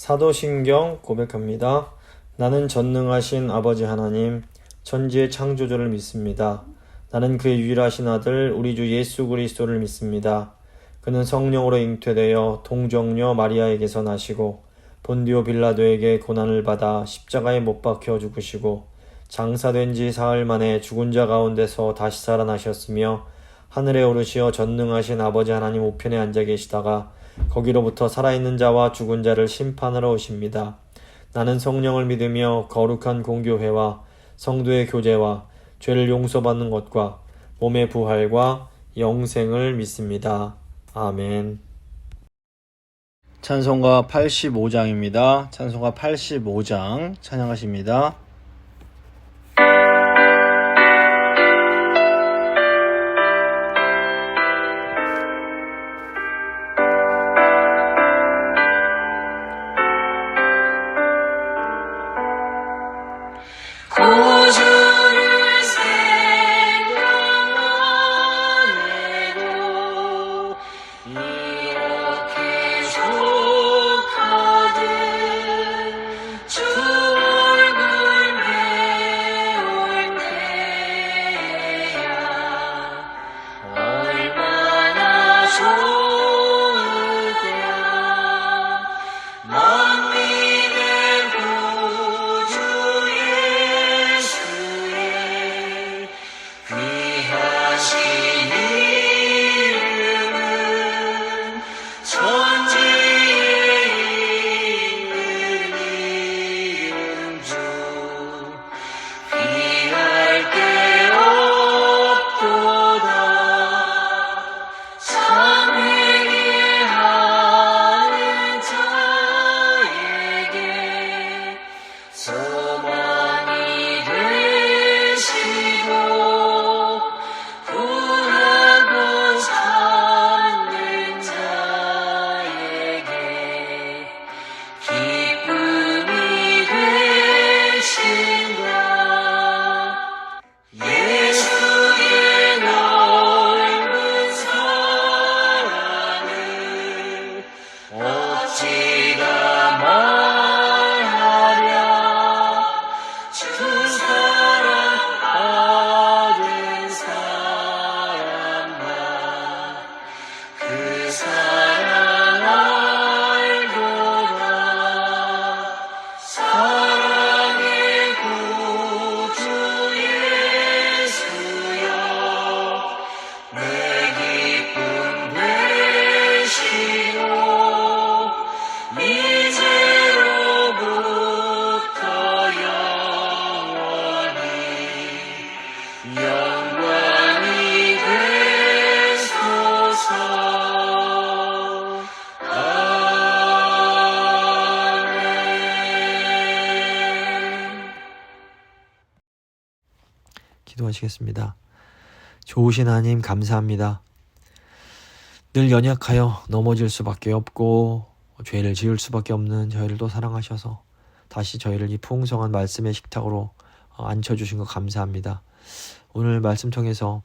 사도신경 고백합니다. 나는 전능하신 아버지 하나님, 천지의 창조주를 믿습니다. 나는 그의 유일하신 아들 우리 주 예수 그리스도를 믿습니다. 그는 성령으로 잉태되어 동정녀 마리아에게서 나시고 본디오 빌라도에게 고난을 받아 십자가에 못 박혀 죽으시고 장사된 지 사흘 만에 죽은 자 가운데서 다시 살아나셨으며 하늘에 오르시어 전능하신 아버지 하나님 우편에 앉아 계시다가 거기로부터 살아있는 자와 죽은 자를 심판하러 오십니다. 나는 성령을 믿으며 거룩한 공교회와 성도의 교제와 죄를 용서받는 것과 몸의 부활과 영생을 믿습니다. 아멘. 찬송가 85장입니다. 찬송가 85장 찬양하십니다. 구주를 생각하네도 이렇게 족하듯 주 얼굴 배울 때야 얼마나 좋을 때야 만민의 구주 예수의 귀하신 이름은 천지에 있는 이름 중 비할 데 없도다. 참 회개하는 자에게 소망이 되시고 구하고 찾는 자에게 기쁨이 되신다. 예수의 넓은 사랑을 어찌다 말하랴. 주 사랑 받은 사람만 그 사랑 알도다. 사랑의 구주 예수여 내 기쁨 되시고 이제로부터 영원히 영광이 되소서. 아멘. 기도하시겠습니다. 좋으신 하나님 감사합니다. 늘 연약하여 넘어질 수밖에 없고 죄를 지을 수밖에 없는 저희를 또 사랑하셔서 다시 저희를 이 풍성한 말씀의 식탁으로 앉혀주신 것 감사합니다. 오늘 말씀 통해서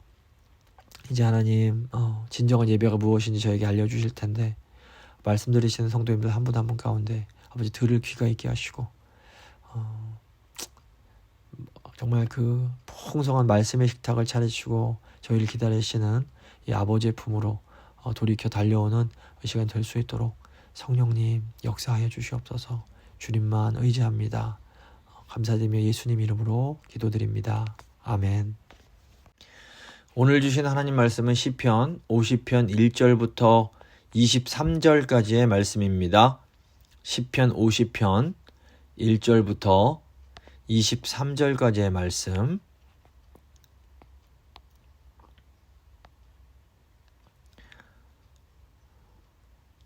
이제 하나님 진정한 예배가 무엇인지 저에게 알려주실 텐데 말씀 들으시는 성도님들 한 분 한 분 가운데 아버지 들을 귀가 있게 하시고 정말 그 풍성한 말씀의 식탁을 차려주시고 저희를 기다리시는 이 아버지의 품으로 돌이켜 달려오는 시간 될 수 있도록 성령님 역사하여 주시옵소서. 주님만 의지합니다. 감사드리며 예수님 이름으로 기도드립니다. 아멘. 오늘 주신 하나님 말씀은 시편 50편 1절부터 23절까지의 말씀입니다. 시편 50편 1절부터 23절까지의 말씀.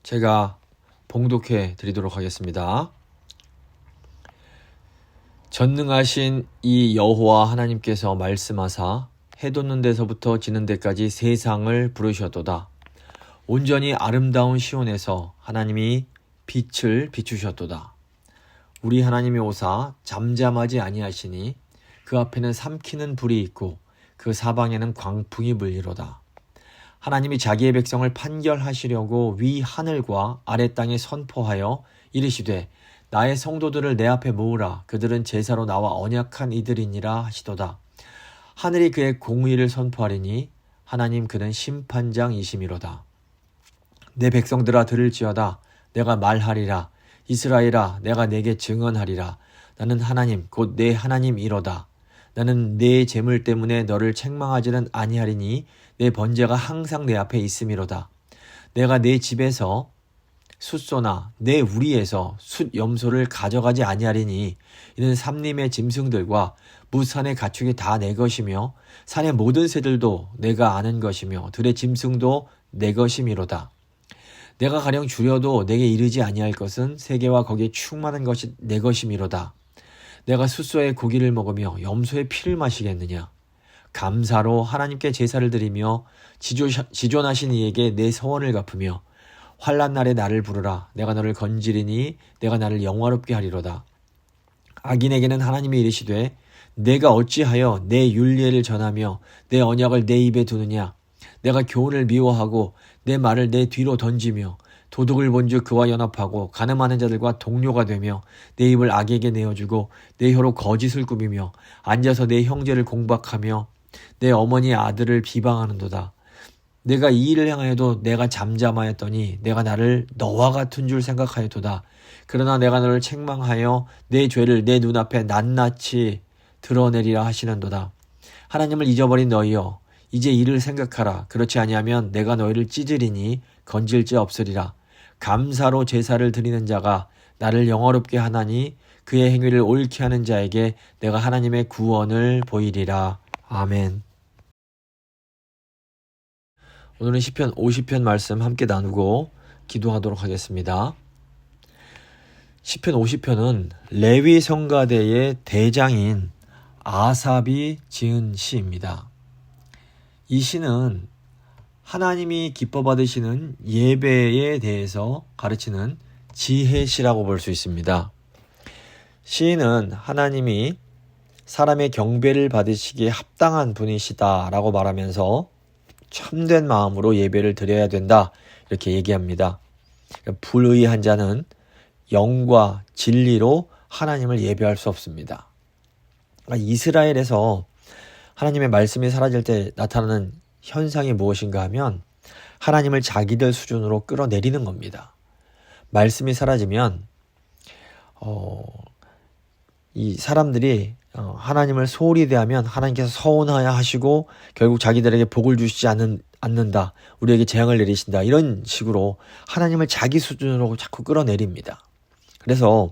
제가 봉독해 드리도록 하겠습니다. 전능하신 이 여호와 하나님께서 말씀하사 해 돋는 데서부터 지는 데까지 세상을 부르셨도다. 온전히 아름다운 시온에서 하나님이 빛을 비추셨도다. 우리 하나님이 오사 잠잠하지 아니하시니 그 앞에는 삼키는 불이 있고 그 사방에는 광풍이 불리로다. 하나님이 자기의 백성을 판결하시려고 위 하늘과 아래 땅에 선포하여 이르시되 나의 성도들을 내 앞에 모으라. 그들은 제사로 나와 언약한 이들이니라 하시도다. 하늘이 그의 공의를 선포하리니 하나님 그는 심판장이심이로다. 내 백성들아 들을지어다. 내가 말하리라. 이스라엘아 내가 내게 증언하리라. 나는 하나님 곧 내 하나님이로다. 나는 내 재물 때문에 너를 책망하지는 아니하리니 내 번제가 항상 내 앞에 있음이로다. 내가 내 집에서 숫소나 내 우리에서 숫 염소를 가져가지 아니하리니 이는 삼림의 짐승들과 무산의 가축이 다 내 것이며 산의 모든 새들도 내가 아는 것이며 들의 짐승도 내 것이미로다. 내가 가령 주려도 내게 이르지 아니할 것은 세계와 거기에 충만한 것이 내 것이미로다. 내가 숫소의 고기를 먹으며 염소의 피를 마시겠느냐. 감사로 하나님께 제사를 드리며 지존하신 이에게 내 서원을 갚으며 환난 날에 나를 부르라. 내가 너를 건지리니 내가 나를 영화롭게 하리로다. 악인에게는 하나님이 이르시되 내가 어찌하여 내 율례를 전하며 내 언약을 내 입에 두느냐. 내가 교훈을 미워하고 내 말을 내 뒤로 던지며 도둑을 본즉 그와 연합하고 가늠하는 자들과 동료가 되며 내 입을 악에게 내어주고 내 혀로 거짓을 꾸미며 앉아서 내 형제를 공박하며 내 어머니의 아들을 비방하는도다. 내가 이 일을 행하여도 내가 잠잠하였더니 내가 나를 너와 같은 줄 생각하였도다. 그러나 내가 너를 책망하여 내 죄를 내 눈앞에 낱낱이 드러내리라 하시는도다. 하나님을 잊어버린 너희여 이제 이를 생각하라. 그렇지 아니하면 내가 너희를 찢으리니 건질 자 없으리라. 감사로 제사를 드리는 자가 나를 영화롭게 하나니 그의 행위를 옳게 하는 자에게 내가 하나님의 구원을 보이리라. 아멘. 오늘은 시편 50편 말씀 함께 나누고 기도하도록 하겠습니다. 시편 50편은 레위 성가대의 대장인 아삽이 지은 시입니다. 이 시는 하나님이 기뻐 받으시는 예배에 대해서 가르치는 지혜시라고 볼 수 있습니다. 시인은 하나님이 사람의 경배를 받으시기에 합당한 분이시다라고 말하면서 참된 마음으로 예배를 드려야 된다 이렇게 얘기합니다. 불의한 자는 영과 진리로 하나님을 예배할 수 없습니다. 이스라엘에서 하나님의 말씀이 사라질 때 나타나는 현상이 무엇인가 하면 하나님을 자기들 수준으로 끌어내리는 겁니다. 말씀이 사라지면 이 사람들이 하나님을 소홀히 대하면 하나님께서 서운하여 하시고 결국 자기들에게 복을 주시지 않는다. 우리에게 재앙을 내리신다. 이런 식으로 하나님을 자기 수준으로 자꾸 끌어내립니다. 그래서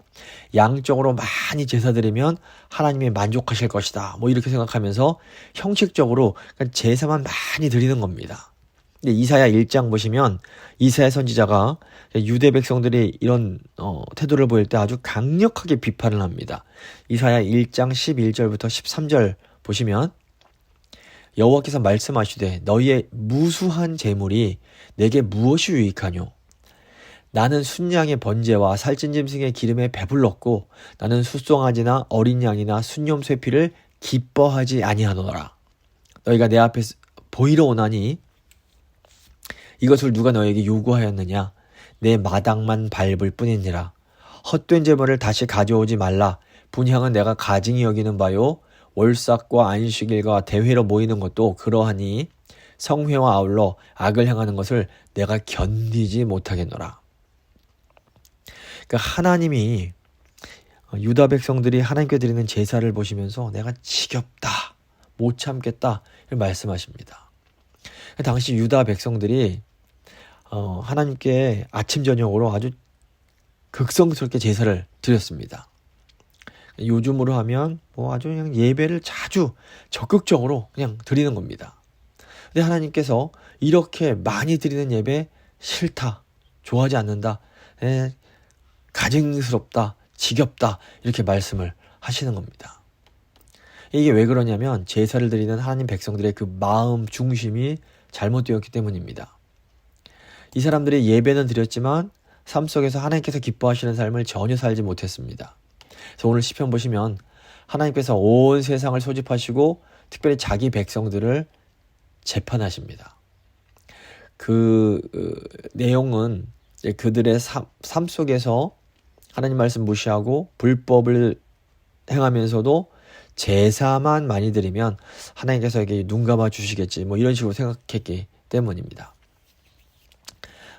양적으로 많이 제사 드리면 하나님이 만족하실 것이다. 뭐 이렇게 생각하면서 형식적으로 제사만 많이 드리는 겁니다. 근데 이사야 1장 보시면 이사야 선지자가 유대 백성들이 이런 태도를 보일 때 아주 강력하게 비판을 합니다. 이사야 1장 11절부터 13절 보시면 여호와께서 말씀하시되 너희의 무수한 재물이 내게 무엇이 유익하뇨? 나는 순양의 번제와 살찐 짐승의 기름에 배불렀고 나는 숫송아지나 어린 양이나 순염 쇠피를 기뻐하지 아니하노라. 너희가 내 앞에 보이러 오나니 이것을 누가 너에게 요구하였느냐? 내 마당만 밟을 뿐이니라. 헛된 제물을 다시 가져오지 말라. 분향은 내가 가증히 여기는 바요. 월삭과 안식일과 대회로 모이는 것도 그러하니 성회와 아울러 악을 행하는 것을 내가 견디지 못하겠노라. 그러니까 하나님이 유다 백성들이 하나님께 드리는 제사를 보시면서 내가 지겹다, 못 참겠다 이렇게 말씀하십니다. 당시 유다 백성들이 하나님께 아침 저녁으로 아주 극성스럽게 제사를 드렸습니다. 요즘으로 하면 아주 그냥 예배를 자주 적극적으로 그냥 드리는 겁니다. 근데 하나님께서 이렇게 많이 드리는 예배 싫다, 좋아하지 않는다, 가증스럽다, 지겹다 이렇게 말씀을 하시는 겁니다. 이게 왜 그러냐면 제사를 드리는 하나님 백성들의 그 마음 중심이 잘못되었기 때문입니다. 이 사람들이 예배는 드렸지만 삶 속에서 하나님께서 기뻐하시는 삶을 전혀 살지 못했습니다. 그래서 오늘 시편 보시면 하나님께서 온 세상을 소집하시고 특별히 자기 백성들을 재판하십니다. 내용은 이제 그들의 삶 속에서 하나님 말씀 무시하고 불법을 행하면서도 제사만 많이 드리면 하나님께서 이게 눈 감아 주시겠지 뭐 이런 식으로 생각했기 때문입니다.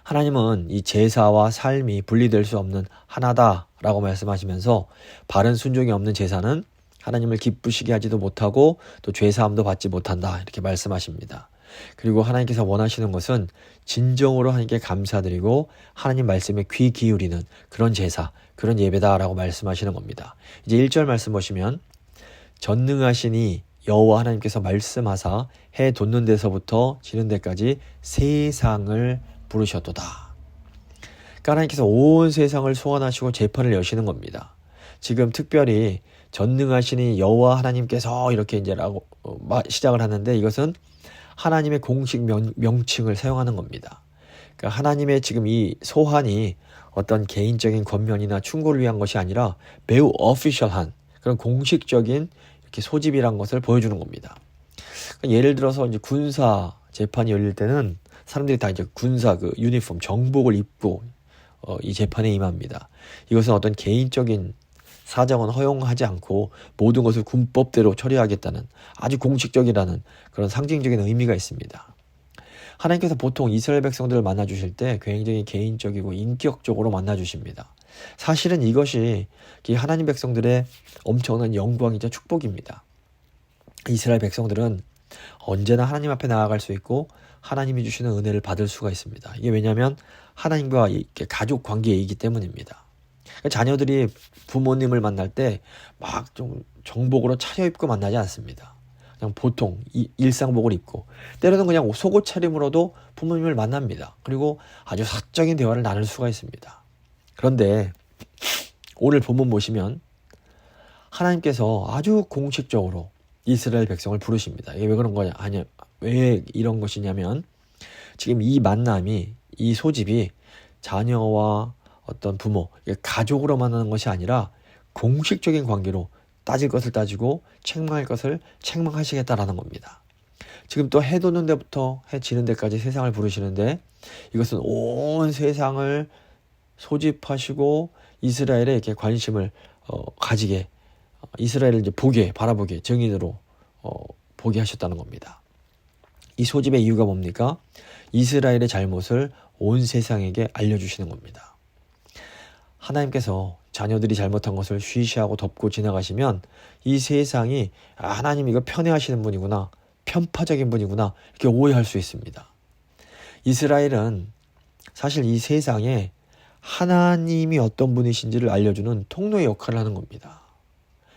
하나님은 이 제사와 삶이 분리될 수 없는 하나다라고 말씀하시면서 바른 순종이 없는 제사는 하나님을 기쁘시게 하지도 못하고 또 죄사함도 받지 못한다 이렇게 말씀하십니다. 그리고 하나님께서 원하시는 것은 진정으로 하나님께 감사드리고 하나님 말씀에 귀 기울이는 그런 제사, 그런 예배다라고 말씀하시는 겁니다. 이제 1절 말씀 보시면 전능하시니 여호와 하나님께서 말씀하사 해 돋는 데서부터 지는 데까지 세상을 부르셨도다. 그러니까 하나님께서 온 세상을 소환하시고 재판을 여시는 겁니다. 지금 특별히 전능하시니 여호와 하나님께서 이렇게 이제라고 시작을 하는데 이것은 하나님의 공식 명칭을 사용하는 겁니다. 그러니까 하나님의 지금 이 소환이 어떤 개인적인 권면이나 충고를 위한 것이 아니라 매우 어피셜한 그런 공식적인 이렇게 소집이란 것을 보여주는 겁니다. 그러니까 예를 들어서 이제 군사 재판이 열릴 때는 사람들이 다 이제 군사 그 유니폼 정복을 입고 이 재판에 임합니다. 이것은 어떤 개인적인 사정은 허용하지 않고 모든 것을 군법대로 처리하겠다는 아주 공식적이라는 그런 상징적인 의미가 있습니다. 하나님께서 보통 이스라엘 백성들을 만나주실 때 굉장히 개인적이고 인격적으로 만나주십니다. 사실은 이것이 하나님 백성들의 엄청난 영광이자 축복입니다. 이스라엘 백성들은 언제나 하나님 앞에 나아갈 수 있고 하나님이 주시는 은혜를 받을 수가 있습니다. 이게 왜냐하면 하나님과 가족 관계이기 때문입니다. 자녀들이 부모님을 만날 때 막 좀 정복으로 차려입고 만나지 않습니다. 그냥 보통 일상복을 입고 때로는 그냥 속옷 차림으로도 부모님을 만납니다. 그리고 아주 사적인 대화를 나눌 수가 있습니다. 그런데 오늘 본문 보시면 하나님께서 아주 공식적으로 이스라엘 백성을 부르십니다. 이게 왜 그런 거냐? 아니, 왜 이런 것이냐면 지금 이 만남이 이 소집이 자녀와 어떤 부모, 가족으로 만나는 것이 아니라 공식적인 관계로 따질 것을 따지고 책망할 것을 책망하시겠다라는 겁니다. 지금 또 해 돋는 데부터 해 지는 데까지 세상을 부르시는데 이것은 온 세상을 소집하시고 이스라엘에 이렇게 관심을 가지게 이스라엘을 이제 바라보게 증인으로 보게 하셨다는 겁니다. 이 소집의 이유가 뭡니까? 이스라엘의 잘못을 온 세상에게 알려주시는 겁니다. 하나님께서 자녀들이 잘못한 것을 쉬쉬하고 덮고 지나가시면 이 세상이 하나님 이거 편애하시는 분이구나, 편파적인 분이구나 이렇게 오해할 수 있습니다. 이스라엘은 사실 이 세상에 하나님이 어떤 분이신지를 알려주는 통로의 역할을 하는 겁니다.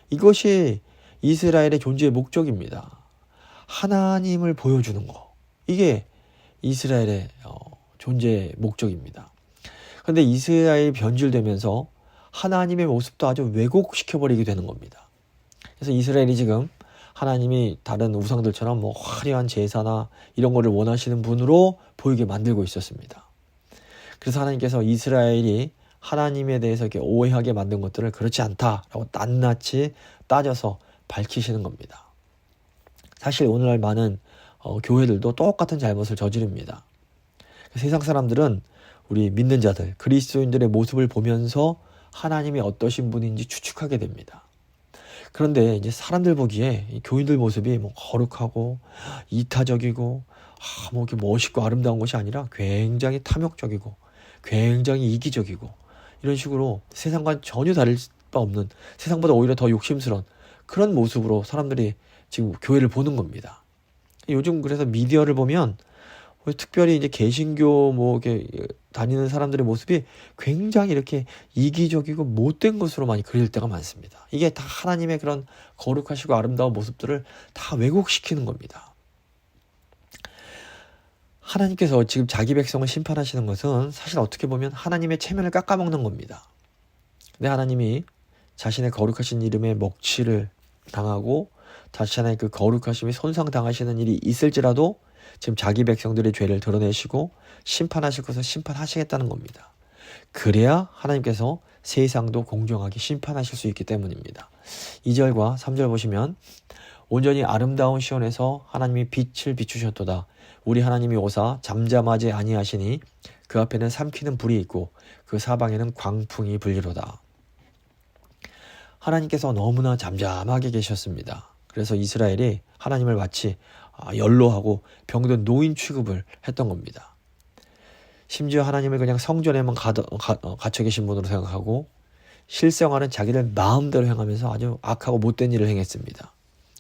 이것이 이스라엘의 존재의 목적입니다. 하나님을 보여주는 거. 이게 이스라엘의 존재의 목적입니다. 그런데 이스라엘이 변질되면서 하나님의 모습도 아주 왜곡시켜버리게 되는 겁니다. 그래서 이스라엘이 지금 하나님이 다른 우상들처럼 뭐 화려한 제사나 이런 거를 원하시는 분으로 보이게 만들고 있었습니다. 그래서 하나님께서 이스라엘이 하나님에 대해서 이렇게 오해하게 만든 것들을 그렇지 않다라고 낱낱이 따져서 밝히시는 겁니다. 사실 오늘날 많은 교회들도 똑같은 잘못을 저지릅니다. 세상 사람들은 우리 믿는 자들, 그리스도인들의 모습을 보면서 하나님이 어떠신 분인지 추측하게 됩니다. 그런데 이제 사람들 보기에 교인들 모습이 뭐 거룩하고 이타적이고 뭐 이렇게 멋있고 아름다운 것이 아니라 굉장히 탐욕적이고 굉장히 이기적이고 이런 식으로 세상과 전혀 다를 바 없는 세상보다 오히려 더 욕심스러운 그런 모습으로 사람들이 지금 교회를 보는 겁니다. 요즘 그래서 미디어를 보면 특별히 이제 개신교 뭐 이렇게 다니는 사람들의 모습이 굉장히 이렇게 이기적이고 못된 것으로 많이 그릴 때가 많습니다. 이게 다 하나님의 그런 거룩하시고 아름다운 모습들을 다 왜곡시키는 겁니다. 하나님께서 지금 자기 백성을 심판하시는 것은 사실 어떻게 보면 하나님의 체면을 깎아먹는 겁니다. 근데 하나님이 자신의 거룩하신 이름에 먹칠을 당하고 자신의 그 거룩하심이 손상당하시는 일이 있을지라도 지금 자기 백성들의 죄를 드러내시고 심판하실 것을 심판하시겠다는 겁니다. 그래야 하나님께서 세상도 공정하게 심판하실 수 있기 때문입니다. 2절과 3절 보시면 온전히 아름다운 시온에서 하나님이 빛을 비추셨도다. 우리 하나님이 오사 잠잠하지 아니하시니 그 앞에는 삼키는 불이 있고 그 사방에는 광풍이 불리로다. 하나님께서 너무나 잠잠하게 계셨습니다. 그래서 이스라엘이 하나님을 마치 연로하고 병든 노인 취급을 했던 겁니다. 심지어 하나님을 그냥 성전에만 갇혀 계신 분으로 생각하고 실생활은 자기들 마음대로 행하면서 아주 악하고 못된 일을 행했습니다.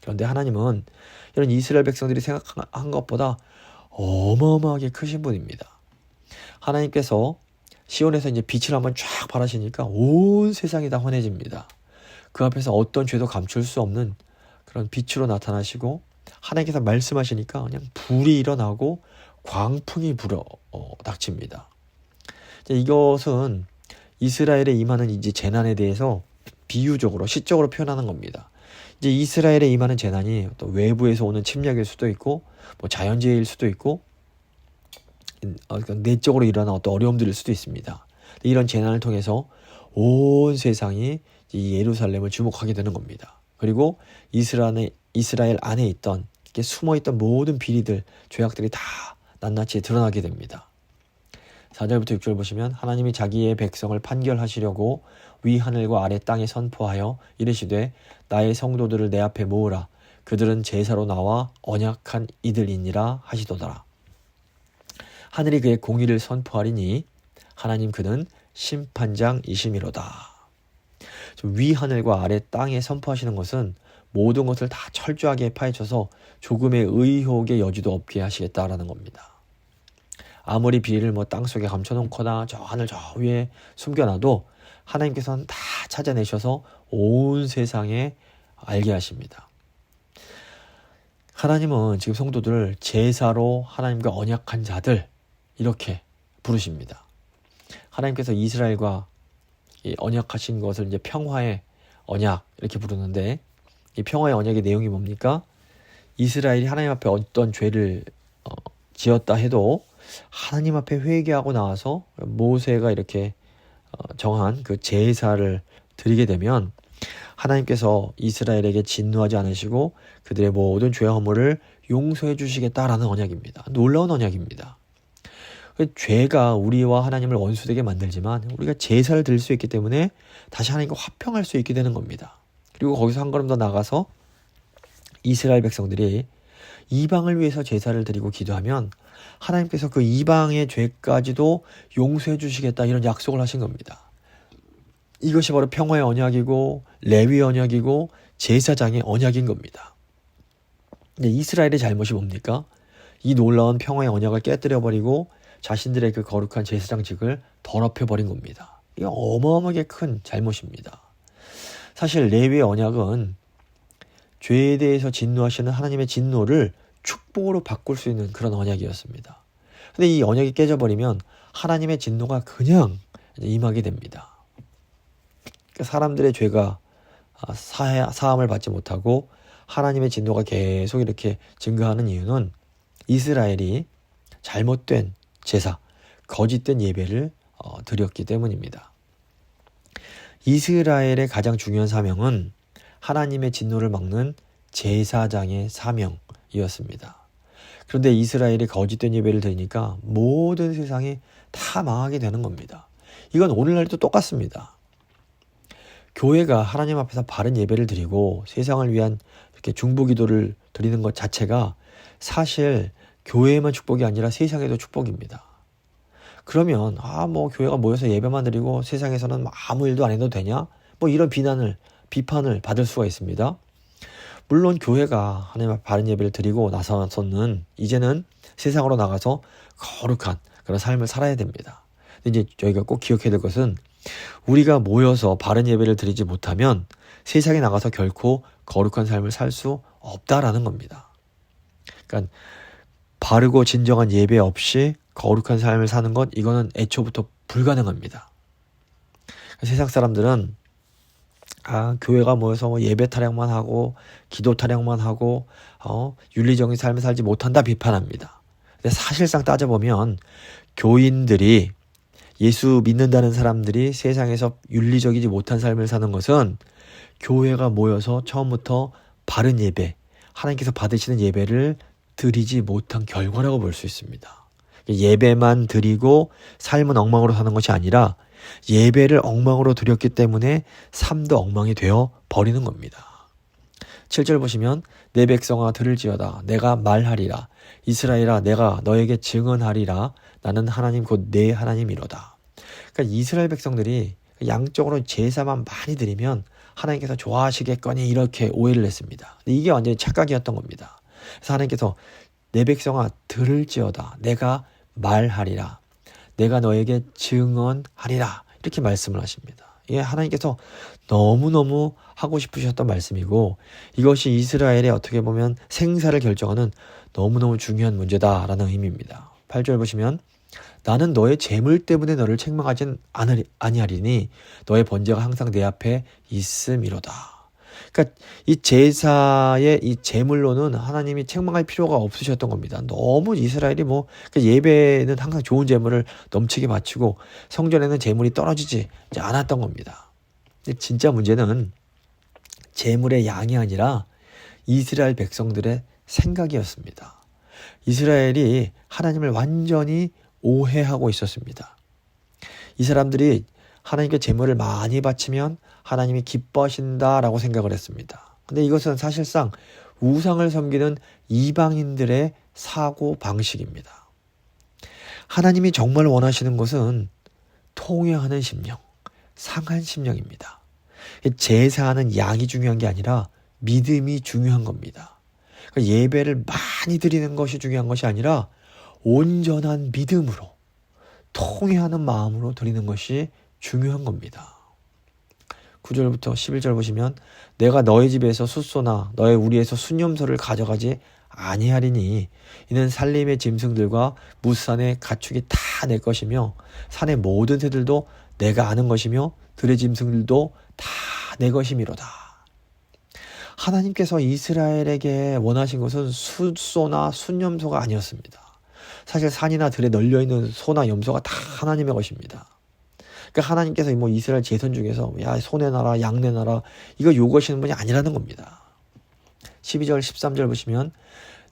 그런데 하나님은 이런 이스라엘 백성들이 생각한 것보다 어마어마하게 크신 분입니다. 하나님께서 시온에서 이제 빛을 한번 쫙 발하시니까 온 세상이 다 환해집니다. 그 앞에서 어떤 죄도 감출 수 없는 그런 빛으로 나타나시고 하나님께서 말씀하시니까 그냥 불이 일어나고 광풍이 불어 닥칩니다. 이것은 이스라엘에 임하는 이제 재난에 대해서 비유적으로 시적으로 표현하는 겁니다. 이제 이스라엘에 임하는 재난이 또 외부에서 오는 침략일 수도 있고 뭐 자연재해일 수도 있고 내적으로 일어난 어떤 어려움들일 수도 있습니다. 이런 재난을 통해서 온 세상이 이 예루살렘을 주목하게 되는 겁니다. 그리고 이스라엘 안에 있던 이렇게 숨어있던 모든 비리들, 죄악들이 다 낱낱이 드러나게 됩니다. 4절부터 6절 보시면 하나님이 자기의 백성을 판결하시려고 위 하늘과 아래 땅에 선포하여 이르시되 나의 성도들을 내 앞에 모으라. 그들은 제사로 나와 언약한 이들이니라 하시도다. 하늘이 그의 공의를 선포하리니 하나님 그는 심판장이심이로다. 위 하늘과 아래 땅에 선포하시는 것은 모든 것을 다 철저하게 파헤쳐서 조금의 의혹의 여지도 없게 하시겠다라는 겁니다. 아무리 비리를 땅속에 감춰놓거나 저 하늘 저 위에 숨겨놔도 하나님께서는 다 찾아내셔서 온 세상에 알게 하십니다. 하나님은 지금 성도들을 제사로 하나님과 언약한 자들 이렇게 부르십니다. 하나님께서 이스라엘과 이 언약하신 것을 이제 평화의 언약 이렇게 부르는데 이 평화의 언약의 내용이 뭡니까? 이스라엘이 하나님 앞에 어떤 죄를 지었다 해도 하나님 앞에 회개하고 나와서 모세가 이렇게 정한 그 제사를 드리게 되면 하나님께서 이스라엘에게 진노하지 않으시고 그들의 모든 죄 허물을 용서해 주시겠다라는 언약입니다. 놀라운 언약입니다. 죄가 우리와 하나님을 원수되게 만들지만 우리가 제사를 드릴 수 있기 때문에 다시 하나님과 화평할 수 있게 되는 겁니다. 그리고 거기서 한 걸음 더 나가서 이스라엘 백성들이 이방을 위해서 제사를 드리고 기도하면 하나님께서 그 이방의 죄까지도 용서해 주시겠다 이런 약속을 하신 겁니다. 이것이 바로 평화의 언약이고 레위 언약이고 제사장의 언약인 겁니다. 근데 이스라엘의 잘못이 뭡니까? 이 놀라운 평화의 언약을 깨뜨려버리고 자신들의 그 거룩한 제사장직을 더럽혀버린 겁니다. 이거 어마어마하게 큰 잘못입니다. 사실 레위의 언약은 죄에 대해서 진노하시는 하나님의 진노를 축복으로 바꿀 수 있는 그런 언약이었습니다. 근데 이 언약이 깨져버리면 하나님의 진노가 그냥 임하게 됩니다. 사람들의 죄가 사함을 받지 못하고 하나님의 진노가 계속 이렇게 증가하는 이유는 이스라엘이 잘못된 제사, 거짓된 예배를 드렸기 때문입니다. 이스라엘의 가장 중요한 사명은 하나님의 진노를 막는 제사장의 사명이었습니다. 그런데 이스라엘이 거짓된 예배를 드리니까 모든 세상이 다 망하게 되는 겁니다. 이건 오늘날도 똑같습니다. 교회가 하나님 앞에서 바른 예배를 드리고 세상을 위한 이렇게 중보기도를 드리는 것 자체가 사실 교회에만 축복이 아니라 세상에도 축복입니다. 그러면 교회가 모여서 예배만 드리고 세상에서는 아무 일도 안 해도 되냐? 이런 비판을 받을 수가 있습니다. 물론 교회가 하나님 앞에 바른 예배를 드리고 나서는 이제는 세상으로 나가서 거룩한 그런 삶을 살아야 됩니다. 근데 이제 저희가 꼭 기억해야 될 것은 우리가 모여서 바른 예배를 드리지 못하면 세상에 나가서 결코 거룩한 삶을 살 수 없다라는 겁니다. 그러니까 바르고 진정한 예배 없이 거룩한 삶을 사는 것 이거는 애초부터 불가능합니다. 세상 사람들은 교회가 모여서 예배 타령만 하고 기도 타령만 하고 윤리적인 삶을 살지 못한다 비판합니다. 근데 사실상 따져보면 교인들이 예수 믿는다는 사람들이 세상에서 윤리적이지 못한 삶을 사는 것은 교회가 모여서 처음부터 바른 예배, 하나님께서 받으시는 예배를 드리지 못한 결과라고 볼 수 있습니다. 예배만 드리고 삶은 엉망으로 사는 것이 아니라 예배를 엉망으로 드렸기 때문에 삶도 엉망이 되어 버리는 겁니다. 7절 보시면 내 백성아 들을지어다 내가 말하리라 이스라엘아 내가 너에게 증언하리라 나는 하나님 곧 내 하나님이로다. 그러니까 이스라엘 백성들이 양적으로 제사만 많이 드리면 하나님께서 좋아하시겠거니 이렇게 오해를 했습니다. 근데 이게 완전히 착각이었던 겁니다. 그래서 하나님께서 내 백성아 들을지어다 내가 말하리라 내가 너에게 증언하리라 이렇게 말씀을 하십니다. 이게 하나님께서 너무너무 하고 싶으셨던 말씀이고 이것이 이스라엘의 어떻게 보면 생사를 결정하는 너무너무 중요한 문제다라는 의미입니다. 8절 보시면 나는 너의 재물 때문에 너를 책망하진 아니하리니 너의 번제가 항상 내 앞에 있음이로다. 그러니까 이 제사의 이 제물로는 하나님이 책망할 필요가 없으셨던 겁니다. 너무 이스라엘이 그러니까 예배는 항상 좋은 제물을 넘치게 바치고 성전에는 제물이 떨어지지 않았던 겁니다. 근데 진짜 문제는 제물의 양이 아니라 이스라엘 백성들의 생각이었습니다. 이스라엘이 하나님을 완전히 오해하고 있었습니다. 이 사람들이 하나님께 제물을 많이 바치면 하나님이 기뻐하신다라고 생각을 했습니다. 근데 이것은 사실상 우상을 섬기는 이방인들의 사고 방식입니다. 하나님이 정말 원하시는 것은 통회하는 심령, 상한 심령입니다. 제사하는 양이 중요한 게 아니라 믿음이 중요한 겁니다. 그러니까 예배를 많이 드리는 것이 중요한 것이 아니라 온전한 믿음으로 통회하는 마음으로 드리는 것이 중요한 겁니다. 9절부터 11절 보시면 내가 너희 집에서 숫소나 너의 우리에서 순염소를 가져가지 아니하리니 이는 산림의 짐승들과 무산의 가축이 다 내 것이며 산의 모든 새들도 내가 아는 것이며 들의 짐승들도 다 내 것이미로다. 하나님께서 이스라엘에게 원하신 것은 숫소나 순염소가 아니었습니다. 사실 산이나 들에 널려있는 소나 염소가 다 하나님의 것입니다. 그러니까 하나님께서 이스라엘 제선 중에서 야 소 내놔라 양 내놔라 이거 요구하시는 분이 아니라는 겁니다. 12절 13절 보시면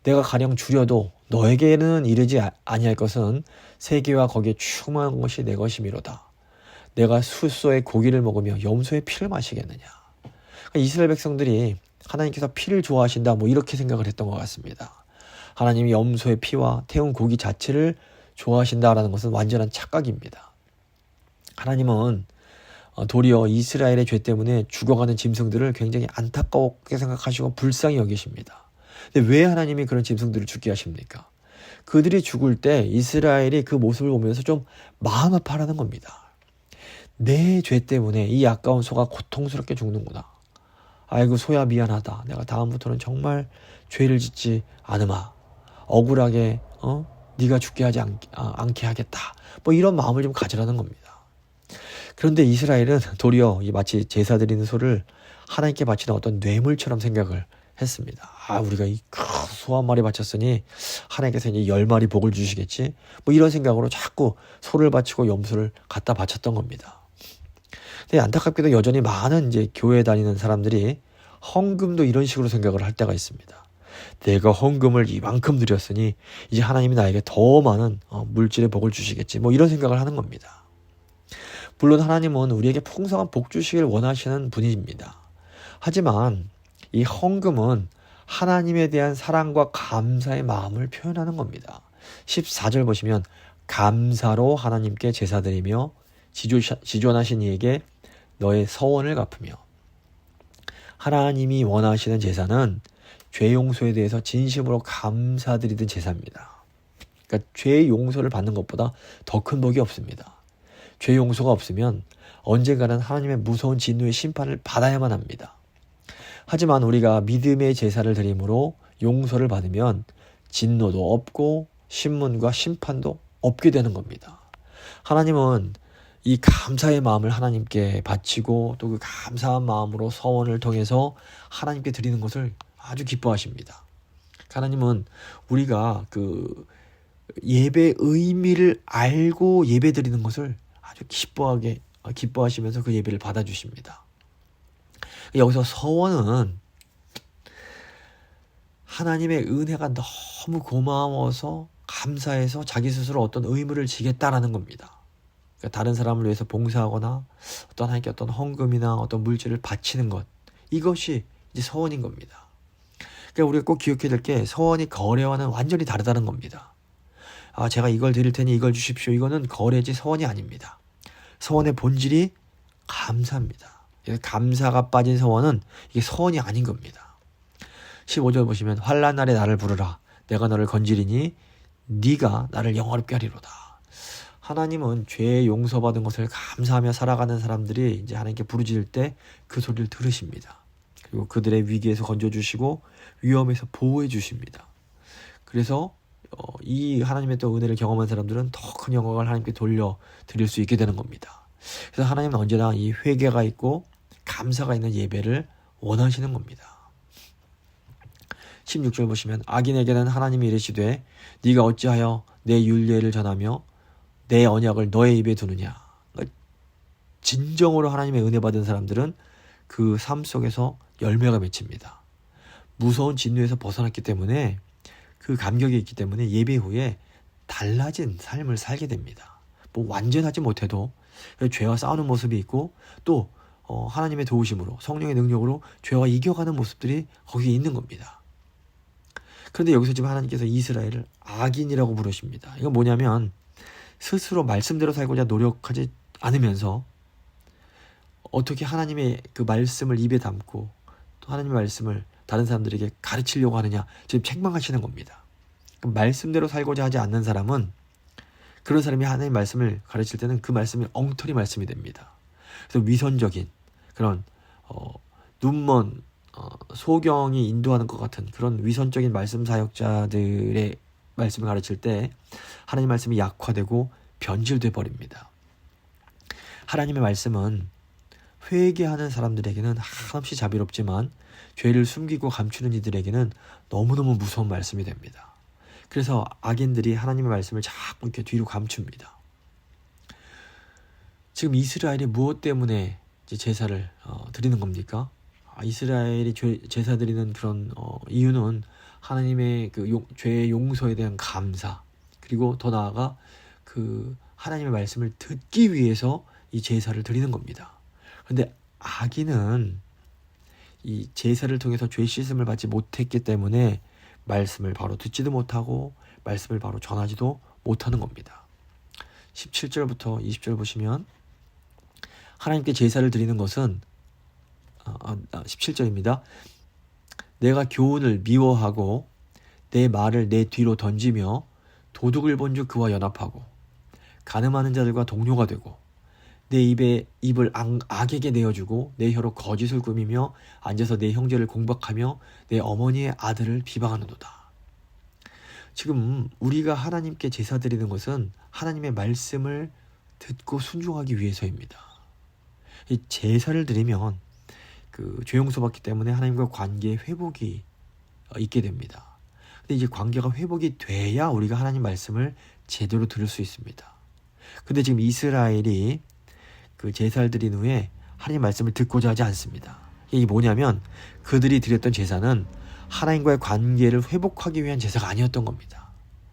내가 가령 주려도 너에게는 이르지 아니할 것은 세계와 거기에 충만한 것이 내 것이미로다. 내가 숫소의 고기를 먹으며 염소의 피를 마시겠느냐. 그러니까 이스라엘 백성들이 하나님께서 피를 좋아하신다 이렇게 생각을 했던 것 같습니다. 하나님이 염소의 피와 태운 고기 자체를 좋아하신다라는 것은 완전한 착각입니다. 하나님은 도리어 이스라엘의 죄 때문에 죽어가는 짐승들을 굉장히 안타깝게 생각하시고 불쌍히 여기십니다. 근데 왜 하나님이 그런 짐승들을 죽게 하십니까? 그들이 죽을 때 이스라엘이 그 모습을 보면서 좀 마음 아파하는 겁니다. 내 죄 때문에 이 아까운 소가 고통스럽게 죽는구나. 아이고 소야 미안하다. 내가 다음부터는 정말 죄를 짓지 않으마. 억울하게 네가 죽게 하지 않게 하겠다. 이런 마음을 좀 가지라는 겁니다. 그런데 이스라엘은 도리어 마치 제사 드리는 소를 하나님께 바치는 어떤 뇌물처럼 생각을 했습니다. 우리가 이 소 한 마리 바쳤으니 하나님께서 이제 10마리 복을 주시겠지. 이런 생각으로 자꾸 소를 바치고 염소를 갖다 바쳤던 겁니다. 근데 안타깝게도 여전히 많은 교회 다니는 사람들이 헌금도 이런 식으로 생각을 할 때가 있습니다. 내가 헌금을 이만큼 드렸으니 이제 하나님이 나에게 더 많은 물질의 복을 주시겠지. 이런 생각을 하는 겁니다. 물론 하나님은 우리에게 풍성한 복 주시길 원하시는 분입니다. 하지만 이 헌금은 하나님에 대한 사랑과 감사의 마음을 표현하는 겁니다. 14절 보시면 감사로 하나님께 제사드리며 지존하신 이에게 너의 서원을 갚으며. 하나님이 원하시는 제사는 죄 용서에 대해서 진심으로 감사드리는 제사입니다. 그러니까 죄 용서를 받는 것보다 더 큰 복이 없습니다. 죄 용서가 없으면 언젠가는 하나님의 무서운 진노의 심판을 받아야만 합니다. 하지만 우리가 믿음의 제사를 드림으로 용서를 받으면 진노도 없고 신문과 심판도 없게 되는 겁니다. 하나님은 이 감사의 마음을 하나님께 바치고 또 그 감사한 마음으로 서원을 통해서 하나님께 드리는 것을 아주 기뻐하십니다. 하나님은 우리가 그 예배의 의미를 알고 예배 드리는 것을 아주 기뻐하시면서 그 예배를 받아주십니다. 여기서 서원은 하나님의 은혜가 너무 고마워서 감사해서 자기 스스로 어떤 의무를 지겠다라는 겁니다. 그러니까 다른 사람을 위해서 봉사하거나 어떤 하나님께 어떤 헌금이나 어떤 물질을 바치는 것, 이것이 이제 서원인 겁니다. 그러니까 우리가 꼭 기억해야 될 게 서원이 거래와는 완전히 다르다는 겁니다. 제가 이걸 드릴 테니 이걸 주십시오. 이거는 거래지 서원이 아닙니다. 서원의 본질이 감사입니다. 감사가 빠진 서원은 이게 서원이 아닌 겁니다. 15절 보시면 환난 날에 나를 부르라. 내가 너를 건지리니 네가 나를 영화롭게 하리로다. 하나님은 죄 용서받은 것을 감사하며 살아가는 사람들이 이제 하나님께 부르짖을 때 그 소리를 들으십니다. 그리고 그들의 위기에서 건져주시고 위험에서 보호해 주십니다. 그래서 이 하나님의 또 은혜를 경험한 사람들은 더 큰 영광을 하나님께 돌려드릴 수 있게 되는 겁니다. 그래서 하나님은 언제나 이 회개가 있고 감사가 있는 예배를 원하시는 겁니다. 16절 보시면 악인에게는 하나님이 이르시되 네가 어찌하여 내 율례를 전하며 내 언약을 너의 입에 두느냐. 진정으로 하나님의 은혜 받은 사람들은 그 삶 속에서 열매가 맺힙니다. 무서운 진노에서 벗어났기 때문에 그 감격이 있기 때문에 예배 후에 달라진 삶을 살게 됩니다. 뭐 완전하지 못해도 죄와 싸우는 모습이 있고 또 하나님의 도우심으로 성령의 능력으로 죄와 이겨가는 모습들이 거기에 있는 겁니다. 그런데 여기서 지금 하나님께서 이스라엘을 악인이라고 부르십니다. 이건 뭐냐면 스스로 말씀대로 살고자 노력하지 않으면서 어떻게 하나님의 그 말씀을 입에 담고 또 하나님의 말씀을 다른 사람들에게 가르치려고 하느냐, 지금 책망하시는 겁니다. 말씀대로 살고자 하지 않는 사람은, 그런 사람이 하나님의 말씀을 가르칠 때는 그 말씀이 엉터리 말씀이 됩니다. 그래서 위선적인 그런 눈먼 소경이 인도하는 것 같은 그런 위선적인 말씀 사역자들의 말씀을 가르칠 때 하나님의 말씀이 약화되고 변질돼 버립니다. 하나님의 말씀은 회개하는 사람들에게는 한없이 자비롭지만 죄를 숨기고 감추는 이들에게는 너무너무 무서운 말씀이 됩니다. 그래서 악인들이 하나님의 말씀을 자꾸 이렇게 뒤로 감춥니다. 지금 이스라엘이 무엇 때문에 이제 제사를 드리는 겁니까? 이스라엘이 제사 드리는 그런 이유는 하나님의 그 죄의 용서에 대한 감사, 그리고 더 나아가 그 하나님의 말씀을 듣기 위해서 이 제사를 드리는 겁니다. 그런데 악인은 이 제사를 통해서 죄 씻음을 받지 못했기 때문에 말씀을 바로 듣지도 못하고 말씀을 바로 전하지도 못하는 겁니다. 17절부터 20절 보시면 하나님께 제사를 드리는 것은 17절입니다. 내가 교훈을 미워하고 내 말을 내 뒤로 던지며 도둑을 본즉 그와 연합하고 간음하는 자들과 동료가 되고 내 입을 악에게 내어주고 내 혀로 거짓을 꾸미며 앉아서 내 형제를 공박하며 내 어머니의 아들을 비방하는도다. 지금 우리가 하나님께 제사 드리는 것은 하나님의 말씀을 듣고 순종하기 위해서입니다. 이 제사를 드리면 그 죄 용서받기 때문에 하나님과 관계의 회복이 있게 됩니다. 근데 이제 관계가 회복이 돼야 우리가 하나님 말씀을 제대로 들을 수 있습니다. 근데 지금 이스라엘이 그 제사를 드린 후에 하나님 말씀을 듣고자 하지 않습니다. 이게 뭐냐면 그들이 드렸던 제사는 하나님과의 관계를 회복하기 위한 제사가 아니었던 겁니다.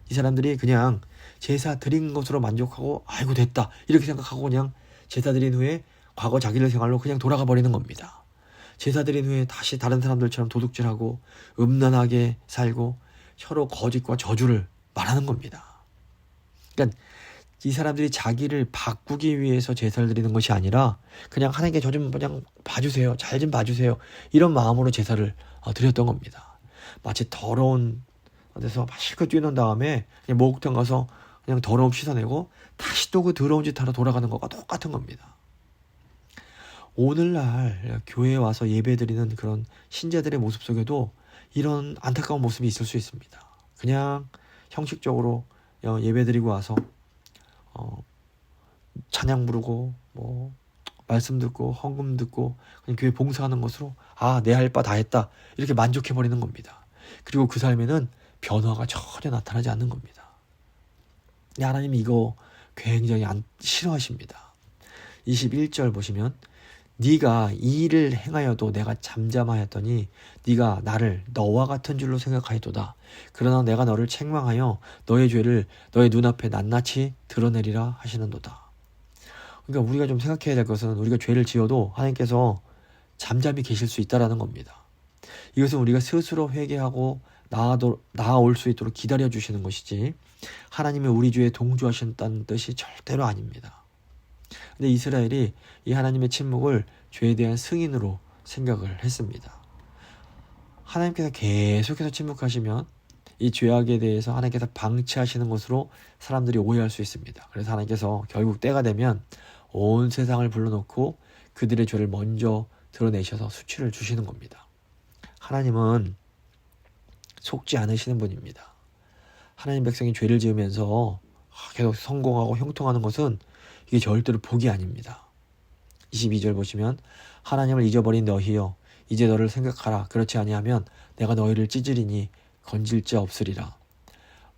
이 사람들이 그냥 제사 드린 것으로 만족하고 아이고 됐다 이렇게 생각하고 그냥 제사 드린 후에 과거 자기들 생활로 그냥 돌아가 버리는 겁니다. 제사 드린 후에 다시 다른 사람들처럼 도둑질하고 음란하게 살고 혀로 거짓과 저주를 말하는 겁니다. 그러니까 이 사람들이 자기를 바꾸기 위해서 제사를 드리는 것이 아니라 그냥 하나님께 저 좀 그냥 봐주세요. 잘 좀 봐주세요. 이런 마음으로 제사를 드렸던 겁니다. 마치 더러운 데서 실컷 뛰어난 다음에 그냥 목욕탕 가서 그냥 더러움 씻어내고 다시 또 그 더러운 짓 하러 돌아가는 것과 똑같은 겁니다. 오늘날 교회에 와서 예배드리는 그런 신자들의 모습 속에도 이런 안타까운 모습이 있을 수 있습니다. 그냥 형식적으로 예배드리고 와서 찬양 부르고 뭐 말씀 듣고 헌금 듣고 그냥 교회 봉사하는 것으로 내 할 바 다 했다 이렇게 만족해 버리는 겁니다. 그리고 그 삶에는 변화가 전혀 나타나지 않는 겁니다. 하나님이 이거 굉장히 싫어하십니다. 21절 보시면 네가 이 일을 행하여도 내가 잠잠하였더니 네가 나를 너와 같은 줄로 생각하였도다. 그러나 내가 너를 책망하여 너의 죄를 너의 눈앞에 낱낱이 드러내리라 하시는도다. 그러니까 우리가 좀 생각해야 될 것은 우리가 죄를 지어도 하나님께서 잠잠히 계실 수 있다라는 겁니다. 이것은 우리가 스스로 회개하고 나아올 수 있도록 기다려 주시는 것이지 하나님이 우리 죄에 동조하신다는 뜻이 절대로 아닙니다. 근데 이스라엘이 이 하나님의 침묵을 죄에 대한 승인으로 생각을 했습니다. 하나님께서 계속해서 침묵하시면 이 죄악에 대해서 하나님께서 방치하시는 것으로 사람들이 오해할 수 있습니다. 그래서 하나님께서 결국 때가 되면 온 세상을 불러놓고 그들의 죄를 먼저 드러내셔서 수치를 주시는 겁니다. 하나님은 속지 않으시는 분입니다. 하나님 백성이 죄를 지으면서 계속 성공하고 형통하는 것은 이게 절대로 복이 아닙니다. 22절 보시면 하나님을 잊어버린 너희여 이제 너를 생각하라. 그렇지 아니하면 내가 너희를 찢으리니 건질 자 없으리라.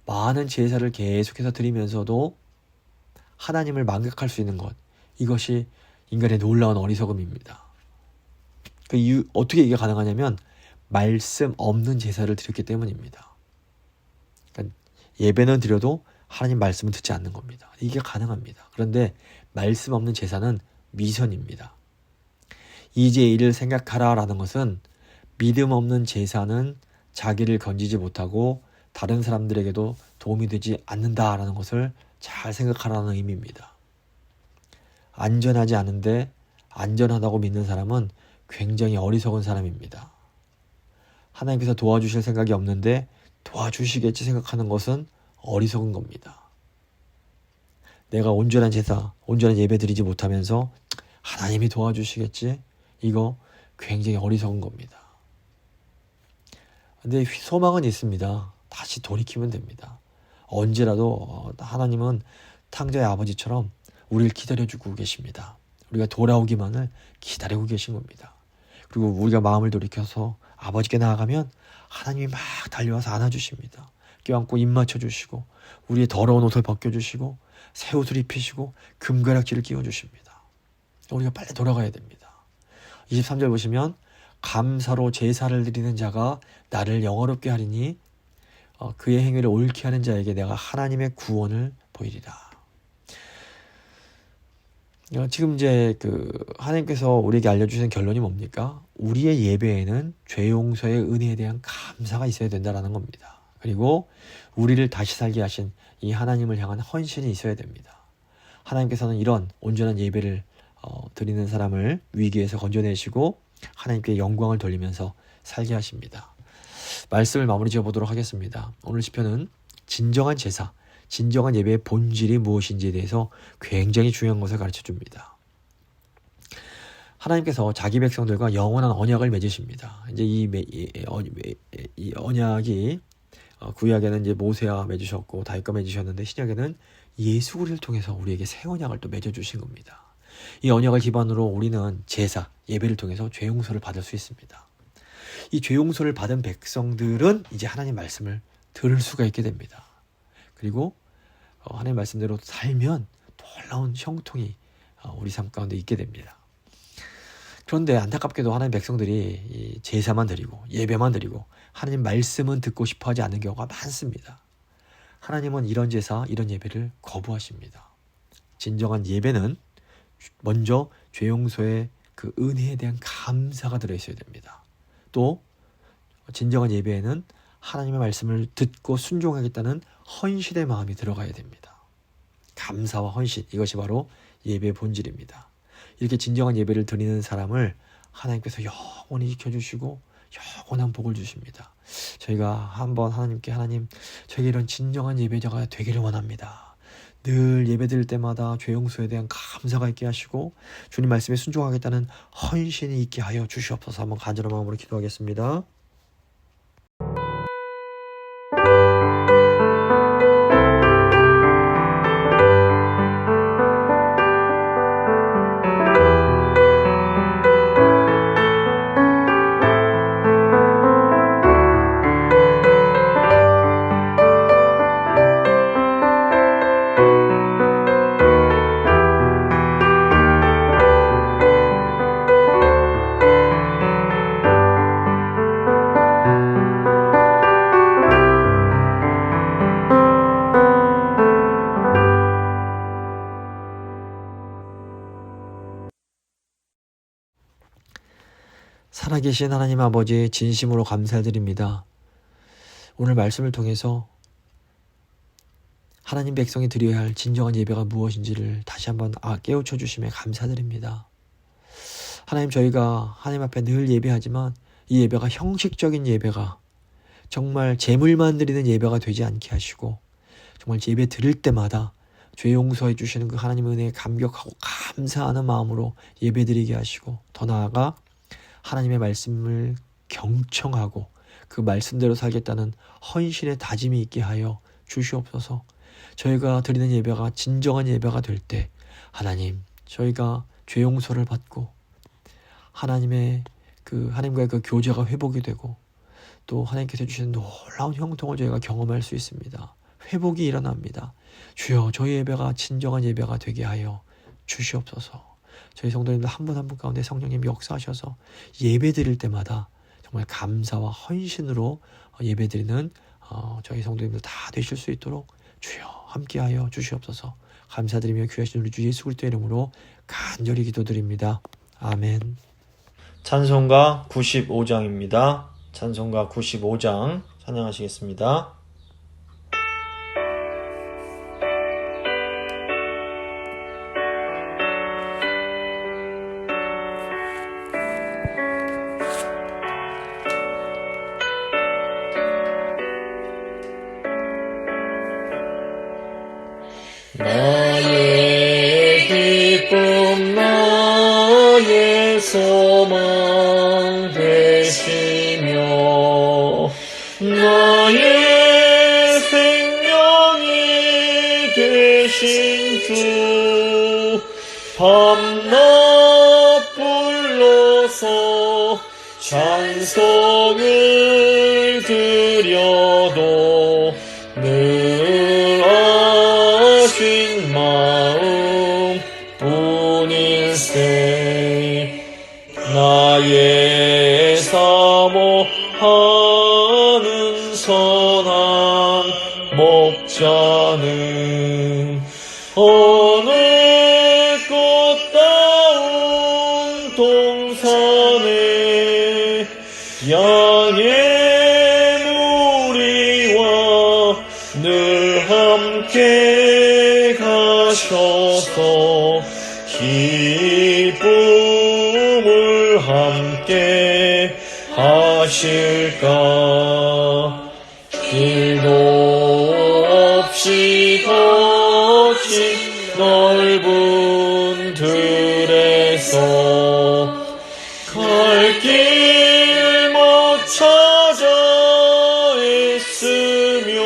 많은 제사를 계속해서 드리면서도 하나님을 망각할 수 있는 것, 이것이 인간의 놀라운 어리석음입니다. 그 이유 어떻게 이게 가능하냐면 말씀 없는 제사를 드렸기 때문입니다. 그러니까 예배는 드려도 하나님 말씀은 듣지 않는 겁니다. 이게 가능합니다. 그런데 말씀 없는 제사는 미선입니다. 이제 이를 생각하라 라는 것은 믿음 없는 제사는 자기를 건지지 못하고 다른 사람들에게도 도움이 되지 않는다라는 것을 잘 생각하라는 의미입니다. 안전하지 않은데 안전하다고 믿는 사람은 굉장히 어리석은 사람입니다. 하나님께서 도와주실 생각이 없는데 도와주시겠지 생각하는 것은 어리석은 겁니다. 내가 온전한 제사, 온전한 예배 드리지 못하면서 하나님이 도와주시겠지? 이거 굉장히 어리석은 겁니다. 근데 소망은 있습니다. 다시 돌이키면 됩니다. 언제라도 하나님은 탕자의 아버지처럼 우리를 기다려주고 계십니다. 우리가 돌아오기만을 기다리고 계신 겁니다. 그리고 우리가 마음을 돌이켜서 아버지께 나아가면 하나님이 막 달려와서 안아주십니다. 껴안고 입 맞춰주시고 우리의 더러운 옷을 벗겨주시고 새 옷을 입히시고 금가락지를 끼워주십니다. 우리가 빨리 돌아가야 됩니다. 23절 보시면 감사로 제사를 드리는 자가 나를 영화롭게 하리니 그의 행위를 옳게 하는 자에게 내가 하나님의 구원을 보이리라. 지금 이제 하나님께서 우리에게 알려주시는 결론이 뭡니까? 우리의 예배에는 죄 용서의 은혜에 대한 감사가 있어야 된다는 겁니다. 그리고 우리를 다시 살게 하신 이 하나님을 향한 헌신이 있어야 됩니다. 하나님께서는 이런 온전한 예배를 드리는 사람을 위기에서 건져내시고 하나님께 영광을 돌리면서 살게 하십니다. 말씀을 마무리 지어보도록 하겠습니다. 오늘 시편은 진정한 제사, 진정한 예배의 본질이 무엇인지에 대해서 굉장히 중요한 것을 가르쳐 줍니다. 하나님께서 자기 백성들과 영원한 언약을 맺으십니다. 이제 이 언약이 구약에는 이제 모세와 맺으셨고 다윗과 맺으셨는데 신약에는 예수 그리스도를 통해서 우리에게 새 언약을 또 맺어주신 겁니다. 이 언약을 기반으로 우리는 제사, 예배를 통해서 죄 용서를 받을 수 있습니다. 이 죄 용서를 받은 백성들은 이제 하나님 말씀을 들을 수가 있게 됩니다. 그리고 하나님 말씀대로 살면 놀라운 형통이 우리 삶 가운데 있게 됩니다. 그런데 안타깝게도 하나님 백성들이 이 제사만 드리고 예배만 드리고 하나님 말씀은 듣고 싶어 하지 않는 경우가 많습니다. 하나님은 이런 제사, 이런 예배를 거부하십니다. 진정한 예배는 먼저 죄 용서의 그 은혜에 대한 감사가 들어있어야 됩니다. 또 진정한 예배에는 하나님의 말씀을 듣고 순종하겠다는 헌신의 마음이 들어가야 됩니다. 감사와 헌신, 이것이 바로 예배의 본질입니다. 이렇게 진정한 예배를 드리는 사람을 하나님께서 영원히 지켜주시고 영원한 복을 주십니다. 저희가 한번 하나님께 하나님, 저에게 이런 진정한 예배자가 되기를 원합니다. 늘 예배 드릴 때마다 죄 용서에 대한 감사가 있게 하시고 주님 말씀에 순종하겠다는 헌신이 있게 하여 주시옵소서. 한번 간절한 마음으로 기도하겠습니다. 살아계신 하나님 아버지 진심으로 감사드립니다. 오늘 말씀을 통해서 하나님 백성이 드려야 할 진정한 예배가 무엇인지를 다시 한번 깨우쳐 주심에 감사드립니다. 하나님, 저희가 하나님 앞에 늘 예배하지만 이 예배가 형식적인 예배가 정말 제물만 드리는 예배가 되지 않게 하시고 정말 예배 드릴 때마다 죄 용서해 주시는 그 하나님의 은혜에 감격하고 감사하는 마음으로 예배 드리게 하시고, 더 나아가 하나님의 말씀을 경청하고 그 말씀대로 살겠다는 헌신의 다짐이 있게 하여 주시옵소서. 저희가 드리는 예배가 진정한 예배가 될 때 하나님, 저희가 죄 용서를 받고 하나님과의 그 교제가 회복이 되고 또 하나님께서 주시는 놀라운 형통을 저희가 경험할 수 있습니다. 회복이 일어납니다. 주여, 저희 예배가 진정한 예배가 되게 하여 주시옵소서. 저희 성도님들 한 분 한 분 가운데 성령님 역사하셔서 예배 드릴 때마다 정말 감사와 헌신으로 예배 드리는 저희 성도님들 다 되실 수 있도록 주여 함께하여 주시옵소서. 감사드리며 귀하신 우리 주 예수 그리스도의 이름으로 간절히 기도드립니다. 아멘. 찬송가 95장입니다. 찬송가 95장 찬양하시겠습니다. 나의 기쁨 나의 소망 되시며 나의 생명이 되신 주, 밤낮 불러서 찬송을 드려도 늘 아신 마음 뿐일세. 나의 사모하는 선한 목자는 어느 꽃다운 동산에 양의 무리와 늘 함께 가셔서 기쁨을 함께 하실까. 길도 없이 거친 넓은 들에서 갈 길 못 찾아 애쓰며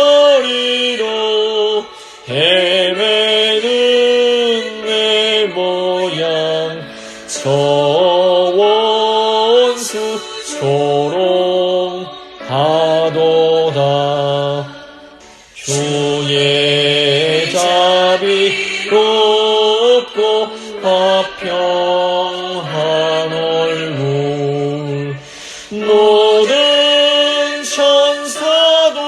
이리저리로 헤매는 내 모양 저 원수 조롱하도다. 주의 자비롭고 화평한 얼굴 모든 천사도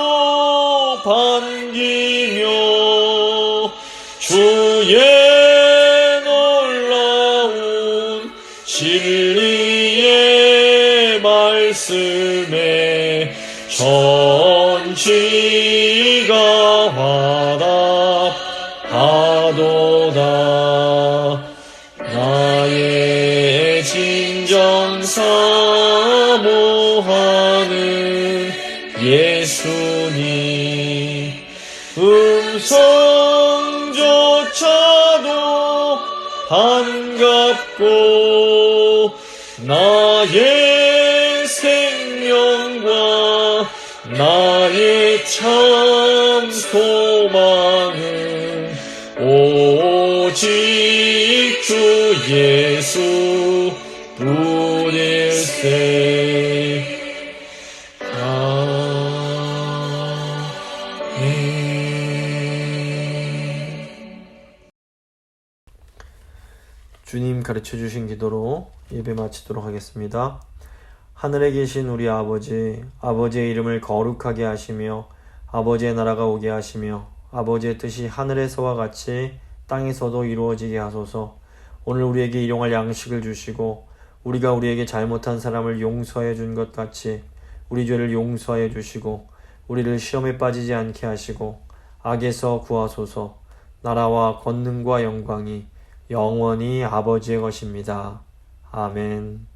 반기며 주의 놀라운 진리의 말씀에 전지가 화답하도다. 나의 진정 사모하는 예수님, 음성조차도 반갑고 나의 생명과 나의 참 소망은 오직 주 예수 뿐일세. 주님 가르쳐 주신 기도로 예배 마치도록 하겠습니다. 하늘에 계신 우리 아버지, 아버지의 이름을 거룩하게 하시며 아버지의 나라가 오게 하시며 아버지의 뜻이 하늘에서와 같이 땅에서도 이루어지게 하소서. 오늘 우리에게 일용할 양식을 주시고 우리가 우리에게 잘못한 사람을 용서해 준 것 같이 우리 죄를 용서해 주시고 우리를 시험에 빠지지 않게 하시고 악에서 구하소서. 나라와 권능과 영광이 영원히 아버지의 것입니다. 아멘.